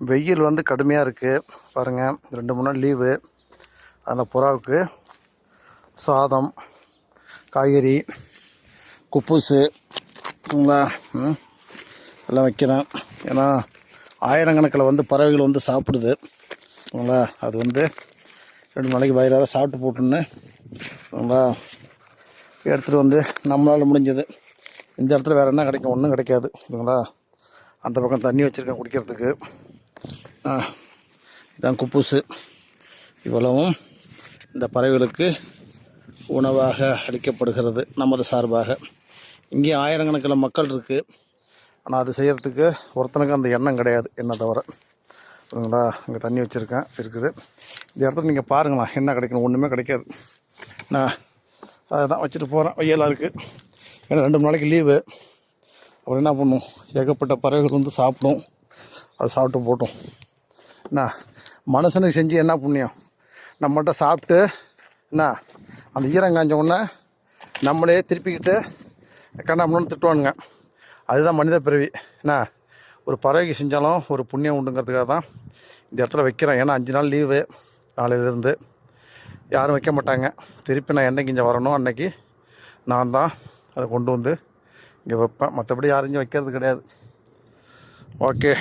வெயில் வந்து கடுமையாக இருக்குது பாருங்கள். 2-3 நாள் லீவு. அந்த புறாவுக்கு சாதம், காய்கறி, குப்பூசு எல்லாம் வைக்கிறேன். ஏன்னா ஆயிரக்கணக்கில் வந்து பறவைகள் வந்து சாப்பிடுது. அது வந்து 2 நாளைக்கு வயிறார சாப்பிட்டு போட்டுன்னு எடுத்துகிட்டு வந்து நம்மளால் முடிஞ்சது. இந்த இடத்துல வேறு என்ன கிடைக்கும்? ஒன்றும் கிடைக்காது. அந்த பக்கம் தண்ணி வச்சுருக்கேன் குடிக்கிறதுக்கு. இதான் குப்பூசு. இவ்வளவும் இந்த பறவைகளுக்கு உணவாக அளிக்கப்படுகிறது நமது சார்பாக. இங்கேயும் ஆயிரக்கணக்கில் மக்கள் இருக்குது. ஆனால் அது செய்கிறதுக்கு ஒருத்தனுக்கு அந்த எண்ணம் கிடையாது, என்ன தவிர. இங்கே தண்ணி வச்சுருக்கேன் இருக்குது. இந்த இடத்துல நீங்கள் பாருங்களா என்ன கிடைக்கணும்? ஒன்றுமே கிடைக்காது. நான் அதை தான் வச்சுட்டு போகிறேன். வெயிலாக இருக்குது. ஏன்னா 2 நாளைக்கு லீவு. அப்புறம் என்ன பண்ணும்? ஏகப்பட்ட பறவைகள் வந்து சாப்பிடும். அதை சாப்பிட்டு போட்டோம். என்ன மனுஷனுக்கு செஞ்சு என்ன புண்ணியம்? நம்மகிட்ட சாப்பிட்டு என்ன அந்த ஈரம் காஞ்ச உடனே நம்மளே திருப்பிக்கிட்டு கண்டாமணுன்னு திட்டுவானுங்க. அதுதான் மனித பிறவி. என்ன ஒரு பறவைக்கு செஞ்சாலும் ஒரு புண்ணியம் உண்டுங்கிறதுக்காக தான் இந்த இடத்துல வைக்கிறேன். ஏன்னா 5 நாள் லீவு நாளையிலேருந்து. யாரும் வைக்க மாட்டாங்க. திருப்பி நான் என்னைக்கு இங்கே வரணும் அன்னைக்கு நான் தான் அதை கொண்டு வந்து இங்கே வைப்பேன். மற்றபடி யாரும் இங்கே வைக்கிறது கிடையாது. ஓகே.